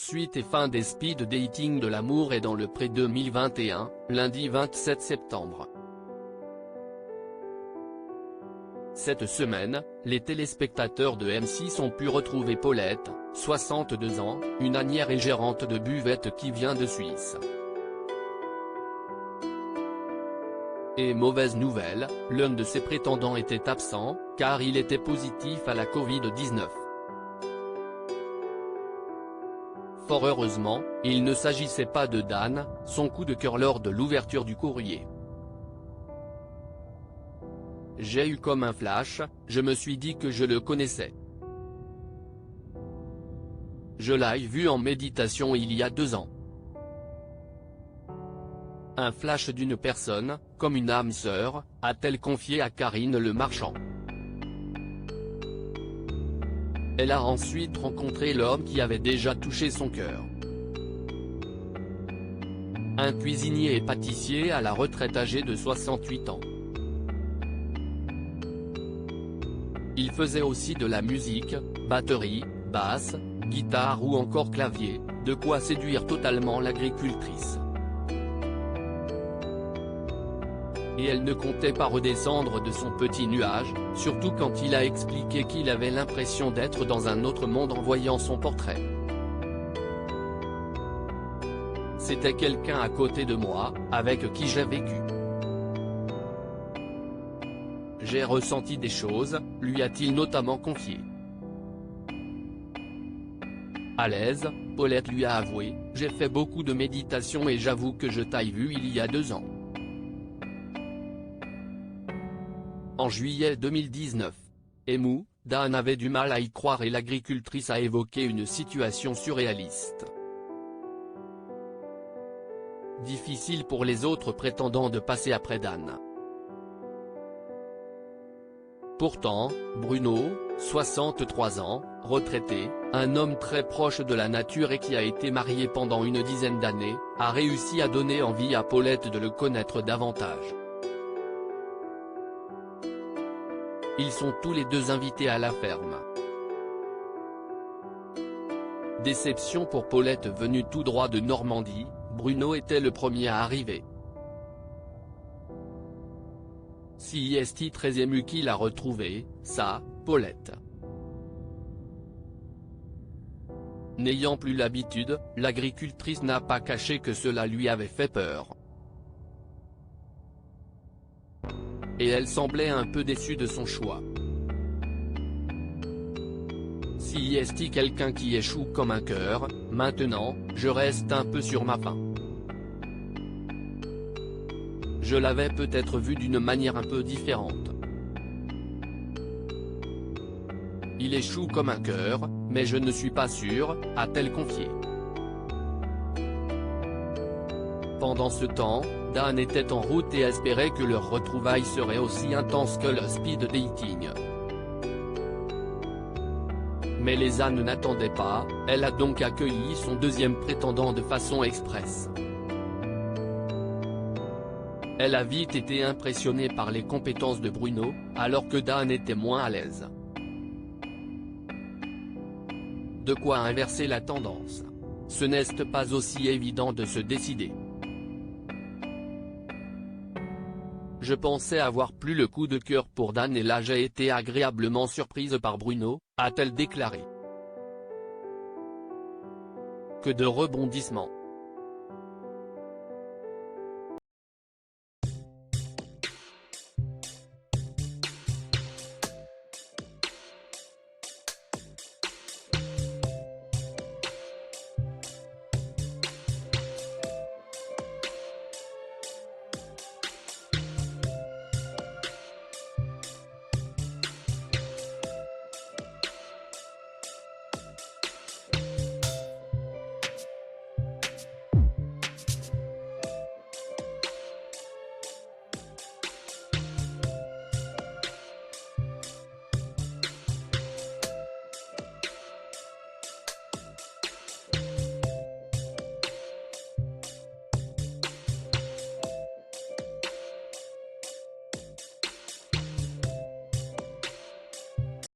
suite et fin des speed dating de l'amour et dans le pré 2021, lundi 27 septembre. Cette semaine, les téléspectateurs de M6 ont pu retrouver Paulette, 62 ans, une ânière et gérante de buvette qui vient de Suisse. Et mauvaise nouvelle, l'un de ses prétendants était absent, car il était positif à la Covid-19. Fort heureusement, il ne s'agissait pas de Dan, son coup de cœur lors de l'ouverture du courrier. J'ai eu comme un flash, je me suis dit que je le connaissais. Je l'ai vu en méditation il y a 2 ans. Un flash d'une personne, comme une âme sœur, a-t-elle confié à Karine Le Marchand. Elle a ensuite rencontré l'homme qui avait déjà touché son cœur. Un cuisinier et pâtissier à la retraite âgé de 68 ans. Il faisait aussi de la musique, batterie, basse, guitare ou encore clavier, de quoi séduire totalement l'agricultrice. Et elle ne comptait pas redescendre de son petit nuage, surtout quand il a expliqué qu'il avait l'impression d'être dans un autre monde en voyant son portrait. C'était quelqu'un à côté de moi, avec qui j'ai vécu. J'ai ressenti des choses, lui a-t-il notamment confié. À l'aise, Paulette lui a avoué, j'ai fait beaucoup de méditation et j'avoue que je t'ai vu il y a 2 ans. En juillet 2019. Émou, Dan avait du mal à y croire et l'agricultrice a évoqué une situation surréaliste. Difficile pour les autres prétendants de passer après Dan. Pourtant, Bruno, 63 ans, retraité, un homme très proche de la nature et qui a été marié pendant une dizaine d'années, a réussi à donner envie à Paulette de le connaître davantage. Ils sont tous les deux invités à la ferme. Déception pour Paulette venue tout droit de Normandie, Bruno était le premier à arriver. Si est très ému qu'il a retrouvé, ça, Paulette. N'ayant plus l'habitude, l'agricultrice n'a pas caché que cela lui avait fait peur. Et elle semblait un peu déçue de son choix. Si est quelqu'un qui échoue comme un cœur, maintenant, je reste un peu sur ma faim. Je l'avais peut-être vu d'une manière un peu différente. Il échoue comme un cœur, mais je ne suis pas sûr, a-t-elle confié. Pendant ce temps, Dan était en route et espérait que leur retrouvaille serait aussi intense que le speed dating. Mais les ânes n'attendaient pas, elle a donc accueilli son deuxième prétendant de façon express. Elle a vite été impressionnée par les compétences de Bruno, alors que Dan était moins à l'aise. De quoi inverser la tendance. Ce n'est pas aussi évident de se décider. Je pensais avoir plus le coup de cœur pour Dan et là j'ai été agréablement surprise par Bruno, a-t-elle déclaré. Que de rebondissements.